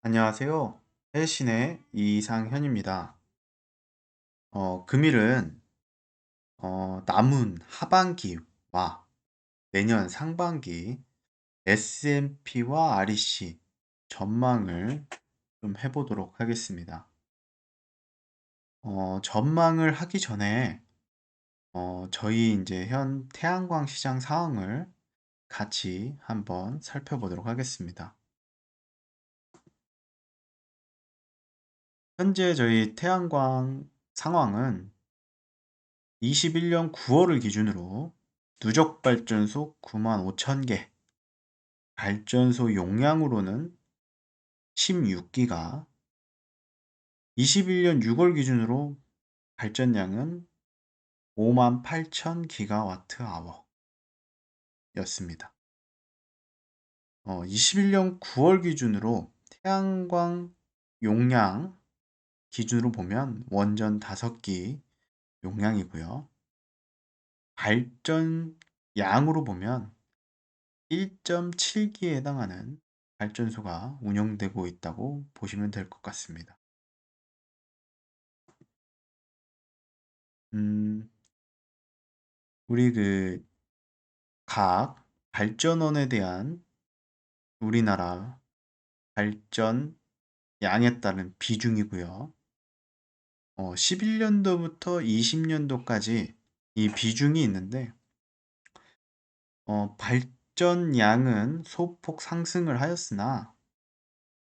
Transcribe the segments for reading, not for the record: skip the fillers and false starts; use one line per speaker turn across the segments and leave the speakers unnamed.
안녕하세요. 해신의 이상현입니다. 금일은 남은 하반기와 내년 상반기 S&P와 REC 전망을 좀 해보도록 하겠습니다. 전망을 하기 전에 저희 이제 현 태양광 시장 상황을 같이 한번 살펴보도록 하겠습니다. 현재 저희 태양광 상황은 21년 9월을 기준으로 누적 발전소 9만 5천 개, 발전소 용량으로는 16기가, 21년 6월 기준으로 발전량은 5만 8천 기가와트 아워였습니다. 21년 9월 기준으로 태양광 용량 기준으로 보면 원전 5기 용량이고요. 발전량으로 보면 1.7기에 해당하는 발전소가 운영되고 있다고 보시면 될 것 같습니다. 음, 우리 각 발전원에 대한 우리나라 발전량에 따른 비중이고요. 11년도부터 20년도까지 이 비중이 있는데, 발전량은 소폭 상승을 하였으나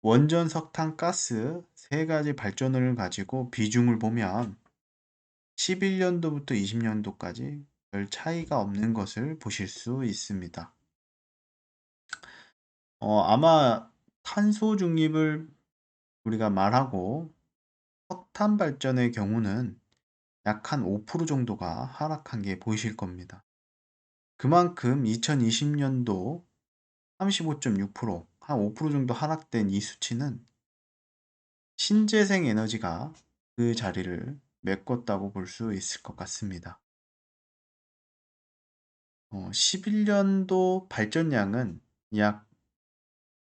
원전, 석탄, 가스 세 가지 발전원을 가지고 비중을 보면 11년도부터 20년도까지 별 차이가 없는 것을 보실 수 있습니다. 아마 탄소 중립을 우리가 말하고 석탄 발전의 경우는 약 한 5% 정도가 하락한 게 보이실 겁니다. 그만큼 2020년도 35.6%, 한 5% 정도 하락된 이 수치는 신재생 에너지가 그 자리를 메꿨다고 볼 수 있을 것 같습니다. 11년도 발전량은 약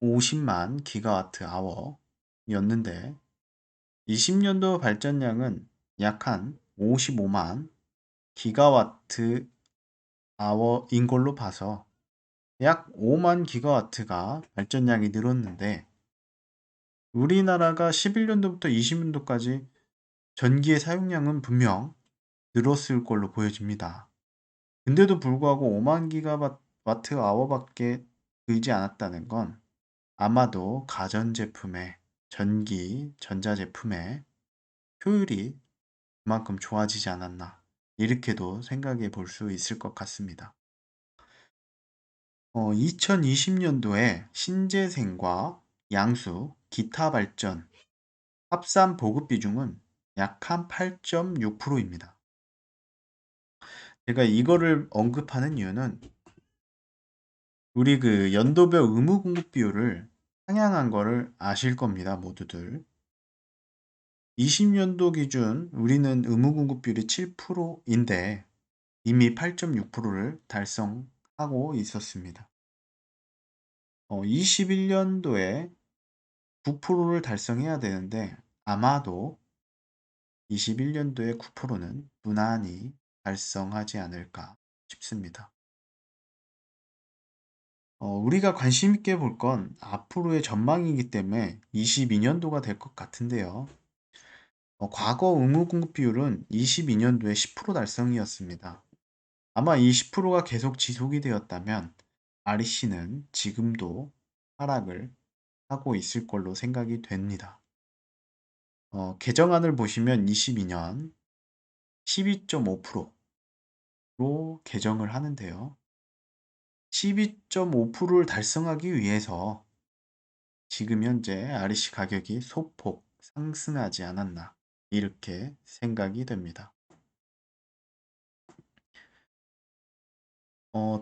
50만 기가와트 아워였는데 20년도 발전량은 약 한 55만 기가와트 아워인 걸로 봐서 약 5만 기가와트가 발전량이 늘었는데 우리나라가 11년도부터 20년도까지 전기의 사용량은 분명 늘었을 걸로 보여집니다. 근데도 불구하고 5만 기가와트 아워밖에 늘지 않았다는 건 아마도 가전제품의 전기, 전자제품의 효율이 그만큼 좋아지지 않았나 이렇게도 생각해 볼 수 있을 것 같습니다. 2020년도에 신재생과 양수, 기타 발전, 합산 보급 비중은 약 한 8.6%입니다. 제가 이거를 언급하는 이유는 우리 연도별 의무 공급 비율을 상향한 거를 아실 겁니다, 모두들. 20년도 기준 우리는 의무 공급 비율이 7%인데 이미 8.6%를 달성하고 있었습니다. 21년도에 9%를 달성해야 되는데 아마도 21년도에 9%는 무난히 달성하지 않을까 싶습니다. 우리가 관심 있게 볼 건 앞으로의 전망이기 때문에 22년도가 될 것 같은데요. 과거 의무 공급 비율은 22년도에 10% 달성이었습니다. 아마 이 10%가 계속 지속이 되었다면 REC는 지금도 하락을 하고 있을 걸로 생각이 됩니다. 개정안을 보시면 22년 12.5%로 개정을 하는데요. 12.5%를 달성하기 위해서 지금 현재 REC 가격이 소폭 상승하지 않았나 이렇게 생각이 됩니다.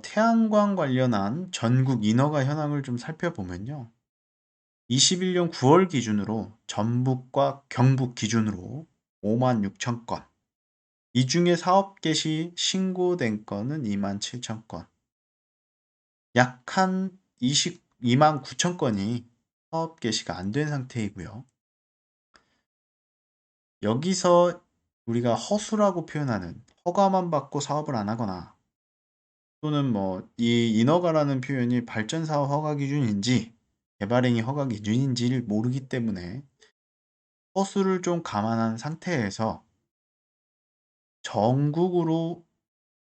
태양광 관련한 전국 인허가 현황을 좀 살펴보면요. 21년 9월 기준으로 전북과 경북 기준으로 5만 6천 건, 이 중에 사업 개시 신고된 건은 2만 7천 건, 약 한 22만 9천 건이 사업 개시가 안 된 상태이고요. 여기서 우리가 허수라고 표현하는 허가만 받고 사업을 안 하거나 또는 뭐 이 인허가라는 표현이 발전사업 허가 기준인지 개발행위 허가 기준인지를 모르기 때문에 허수를 좀 감안한 상태에서 전국으로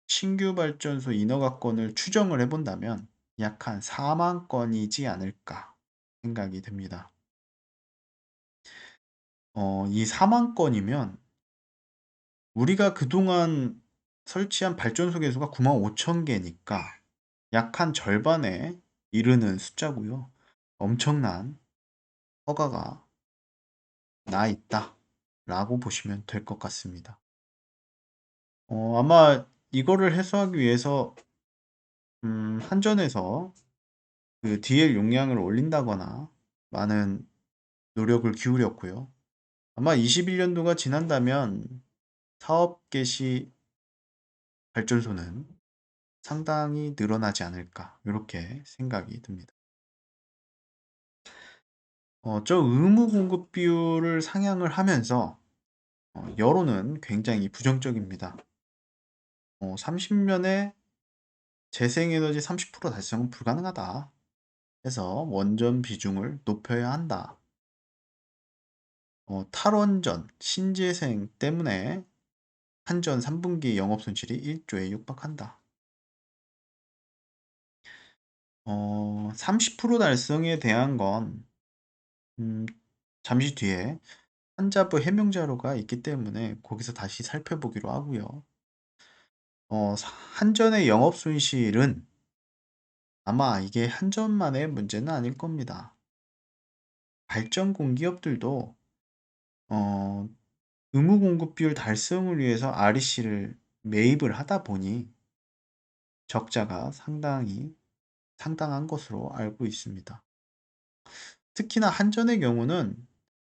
신규 발전소 인허가 건을 추정을 해본다면 약 한 4만 건이지 않을까 생각이 듭니다. 이 4만 건이면 우리가 그동안 설치한 발전소 개수가 9만 5천 개니까 약 한 절반에 이르는 숫자고요. 엄청난 허가가 나 있다 라고 보시면 될 것 같습니다. 아마 이거를 해소하기 위해서 한전에서 그 DL 용량을 올린다거나 많은 노력을 기울였고요. 아마 21년도가 지난다면 사업 개시 발전소는 상당히 늘어나지 않을까 이렇게 생각이 듭니다. 저 의무 공급 비율을 상향을 하면서 여론은 굉장히 부정적입니다. 30년에 재생에너지 30% 달성은 불가능하다 해서 원전 비중을 높여야 한다. 탈원전, 신재생 때문에 한전 3분기 영업 손실이 1조에 육박한다. 30% 달성에 대한 건 음, 잠시 뒤에 한자부 해명 자료가 있기 때문에 거기서 다시 살펴보기로 하고요. 한전의 영업 손실은 아마 이게 한전만의 문제는 아닐 겁니다. 발전 공기업들도 어, 의무 공급 비율 달성을 위해서 REC를 매입을 하다 보니 적자가 상당한 것으로 알고 있습니다. 특히나 한전의 경우는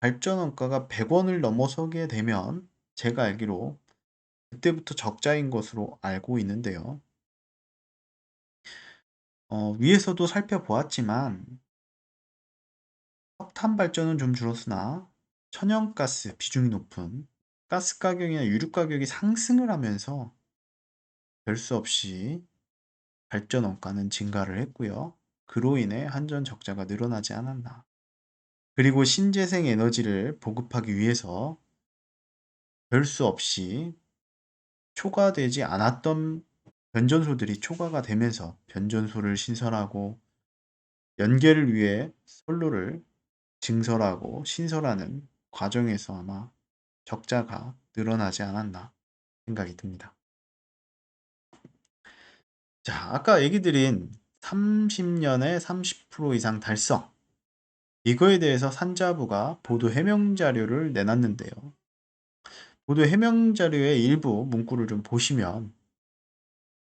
발전 원가가 100원을 넘어서게 되면 제가 알기로 그때부터 적자인 것으로 알고 있는데요. 위에서도 살펴보았지만 석탄 발전은 좀 줄었으나 천연가스 비중이 높은 가스 가격이나 유류 가격이 상승을 하면서 별 수 없이 발전 원가는 증가를 했고요. 그로 인해 한전 적자가 늘어나지 않았나. 그리고 신재생 에너지를 보급하기 위해서 별 수 없이 초과되지 않았던 변전소들이 초과가 되면서 변전소를 신설하고 연계를 위해 선로를 증설하고 신설하는 과정에서 아마 적자가 늘어나지 않았나 생각이 듭니다. 자, 아까 얘기 드린 30년에 30% 이상 달성. 이거에 대해서 산자부가 보도 해명 자료를 내놨는데요. 보도 해명 자료의 일부 문구를 좀 보시면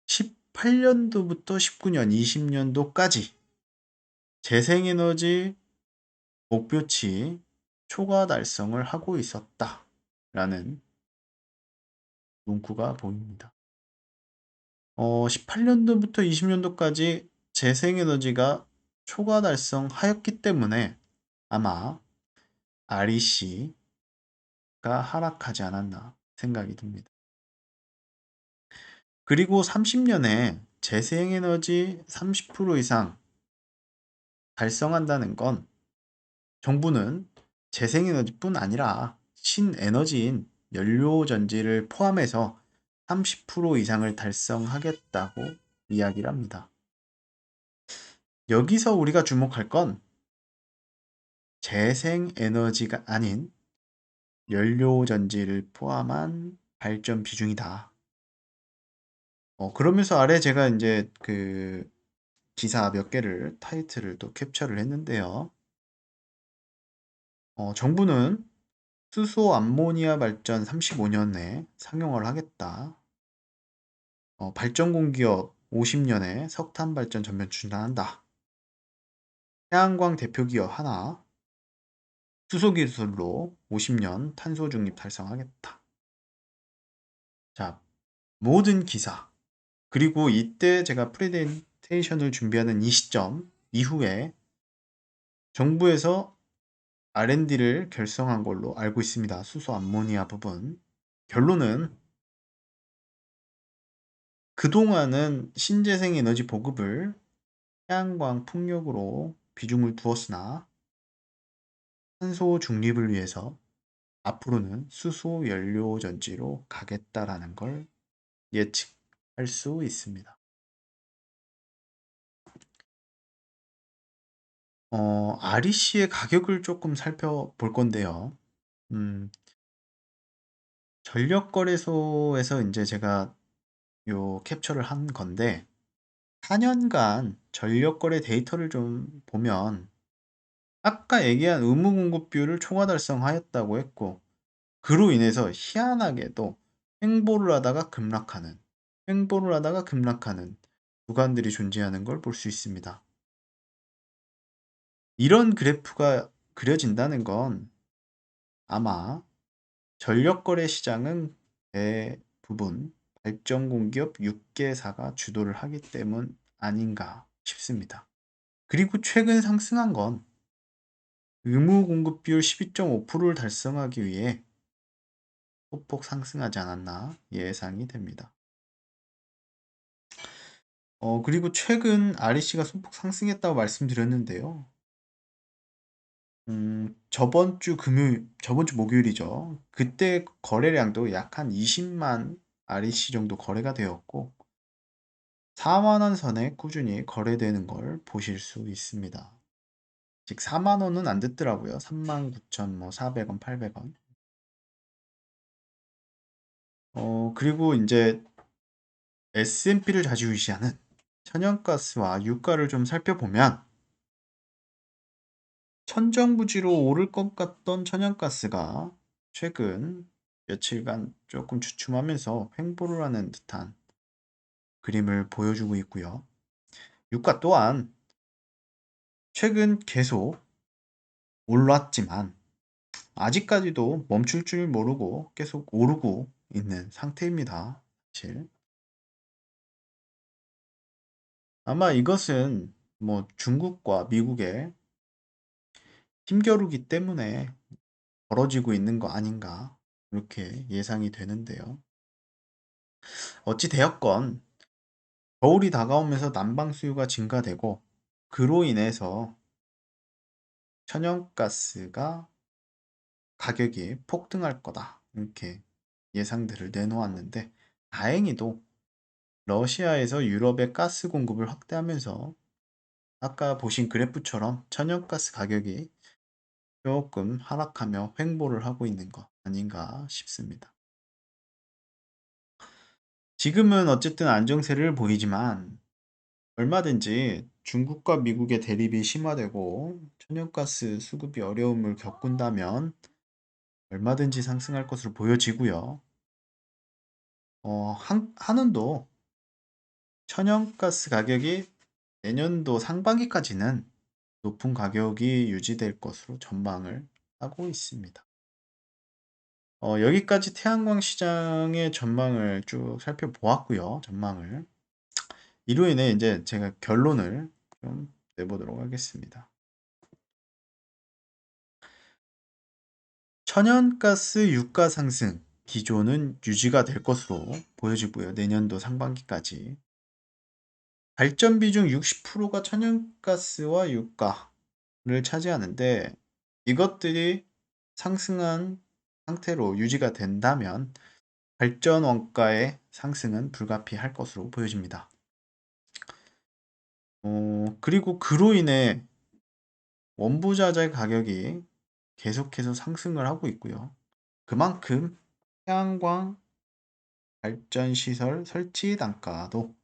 18년도부터 19년, 20년도까지 재생에너지 목표치 초과 달성을 하고 있었다라는 문구가 보입니다. 18년도부터 20년도까지 재생에너지가 초과 달성하였기 때문에 아마 REC가 하락하지 않았나 생각이 듭니다. 그리고 30년에 재생에너지 30% 이상 달성한다는 건 정부는 재생에너지뿐 아니라 신에너지인 연료전지를 포함해서 30% 이상을 달성하겠다고 이야기를 합니다. 여기서 우리가 주목할 건 재생에너지가 아닌 연료전지를 포함한 발전 비중이다. 그러면서 아래 제가 이제 그 기사 몇 개를 타이틀을 또 캡처를 했는데요. 정부는 수소 암모니아 발전 35년에 상용화를 하겠다. 발전 공기업 50년에 석탄 발전 전면 중단한다. 태양광 대표 기업 하나 수소 기술로 50년 탄소 중립 달성하겠다. 자, 모든 기사 그리고 이때 제가 프레젠테이션을 준비하는 이 시점 이후에 정부에서 R&D를 결성한 걸로 알고 있습니다. 수소 암모니아 부분. 결론은 그동안은 신재생 에너지 보급을 태양광 풍력으로 비중을 두었으나 탄소 중립을 위해서 앞으로는 수소 연료 전지로 가겠다라는 걸 예측할 수 있습니다. REC의 가격을 조금 살펴볼 건데요. 음, 전력거래소에서 이제 제가 요 캡처를 한 건데 4년간 전력거래 데이터를 좀 보면 아까 얘기한 의무 공급 비율을 초과 달성하였다고 했고 그로 인해서 희한하게도 횡보를 하다가 급락하는 횡보를 하다가 급락하는 구간들이 존재하는 걸 볼 수 있습니다. 이런 그래프가 그려진다는 건 아마 전력거래 시장은 대부분 발전공기업 6개사가 주도를 하기 때문 아닌가 싶습니다. 그리고 최근 상승한 건 의무 공급 비율 12.5%를 달성하기 위해 소폭 상승하지 않았나 예상이 됩니다. 그리고 최근 REC가 소폭 상승했다고 말씀드렸는데요. 저번 주 목요일이죠. 그때 거래량도 약 한 20만 REC 정도 거래가 되었고, 4만 원 선에 꾸준히 거래되는 걸 보실 수 있습니다. 즉, 4만 원은 안 됐더라고요. 39,400원, 800원. 그리고 이제 S&P를 좌지우지하는 천연가스와 유가를 좀 살펴보면, 천정부지로 오를 것 같던 천연가스가 최근 며칠간 조금 주춤하면서 횡보를 하는 듯한 그림을 보여주고 있고요. 유가 또한 최근 계속 올랐지만 아직까지도 멈출 줄 모르고 계속 오르고 있는 상태입니다. 사실 아마 이것은 뭐 중국과 미국의 힘겨루기 때문에 벌어지고 있는 거 아닌가 이렇게 예상이 되는데요. 어찌 되었건 겨울이 다가오면서 난방 수요가 증가되고 그로 인해서 천연가스가 가격이 폭등할 거다. 이렇게 예상들을 내놓았는데 다행히도 러시아에서 유럽의 가스 공급을 확대하면서 아까 보신 그래프처럼 천연가스 가격이 조금 하락하며 횡보를 하고 있는 것 아닌가 싶습니다. 지금은 어쨌든 안정세를 보이지만 얼마든지 중국과 미국의 대립이 심화되고 천연가스 수급이 어려움을 겪는다면 얼마든지 상승할 것으로 보여지고요. 한은도 천연가스 가격이 내년도 상반기까지는 높은 가격이 유지될 것으로 전망을 하고 있습니다. 여기까지 태양광 시장의 전망을 쭉 살펴보았고요. 전망을. 이로 인해 이제 제가 결론을 좀 내보도록 하겠습니다. 천연가스 유가 상승 기조는 유지가 될 것으로 보여지고요. 내년도 상반기까지. 발전 비중 60%가 천연가스와 유가를 차지하는데 이것들이 상승한 상태로 유지가 된다면 발전 원가의 상승은 불가피할 것으로 보여집니다. 그리고 그로 인해 원부자재 가격이 계속해서 상승을 하고 있고요. 그만큼 태양광 발전 시설 설치 단가도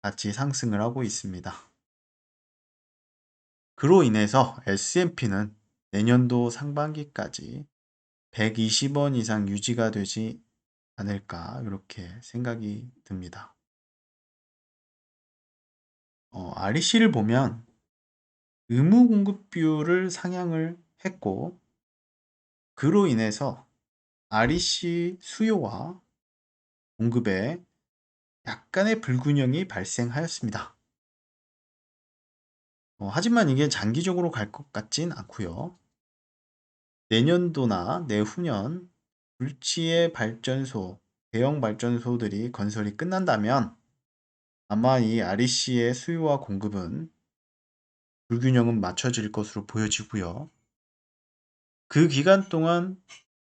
같이 상승을 하고 있습니다. 그로 인해서 S&P는 내년도 상반기까지 120원 이상 유지가 되지 않을까 이렇게 생각이 듭니다. REC를 보면 의무 공급 비율을 상향을 했고 그로 인해서 REC 수요와 공급에 약간의 불균형이 발생하였습니다. 하지만 이게 장기적으로 갈 것 같진 않고요. 내년도나 내후년 불치의 발전소, 대형 발전소들이 건설이 끝난다면 아마 이 REC의 수요와 공급은 불균형은 맞춰질 것으로 보여지고요. 그 기간 동안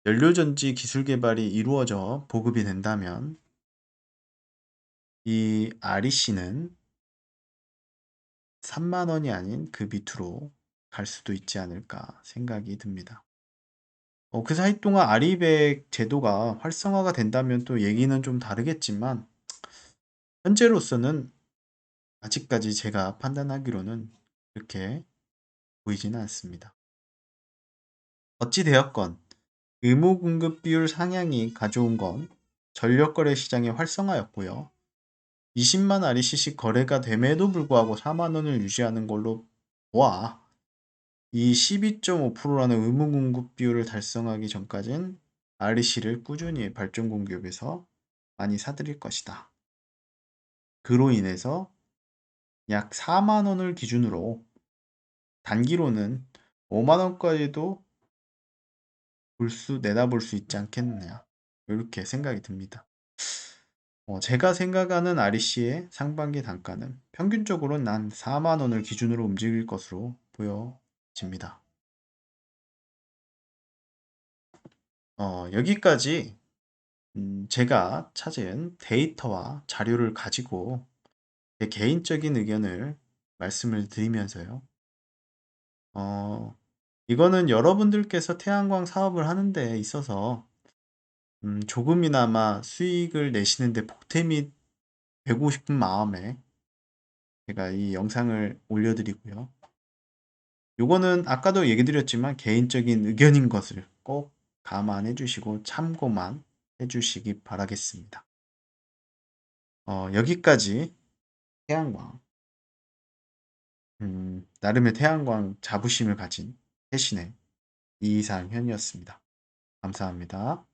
연료전지 기술 개발이 이루어져 보급이 된다면 이 REC는 3만 원이 아닌 그 밑으로 갈 수도 있지 않을까 생각이 듭니다. 그 사이 동안 아리백 제도가 활성화가 된다면 또 얘기는 좀 다르겠지만 현재로서는 아직까지 제가 판단하기로는 그렇게 보이지는 않습니다. 어찌 되었건 의무 공급 비율 상향이 가져온 건 전력 거래 시장의 활성화였고요. 20만 REC씩 거래가 됨에도 불구하고 4만 원을 유지하는 걸로 보아 이 12.5%라는 의무 공급 비율을 달성하기 전까진 REC를 꾸준히 발전 공급에서 많이 사들일 것이다. 그로 인해서 약 4만 원을 기준으로 단기로는 5만 원까지도 내다볼 수 있지 않겠느냐. 이렇게 생각이 듭니다. 제가 생각하는 REC의 상반기 단가는 평균적으로는 한 4만 원을 기준으로 움직일 것으로 보여집니다. 여기까지 제가 찾은 데이터와 자료를 가지고 제 개인적인 의견을 말씀을 드리면서요. 어, 이거는 여러분들께서 태양광 사업을 하는 데 있어서 조금이나마 수익을 내시는데 보탬이 되고 싶은 마음에 제가 이 영상을 올려드리고요. 요거는 아까도 얘기 드렸지만 개인적인 의견인 것을 꼭 감안해 주시고 참고만 해 주시기 바라겠습니다. 여기까지 태양광, 나름의 태양광 자부심을 가진 태신의 이상현이었습니다. 감사합니다.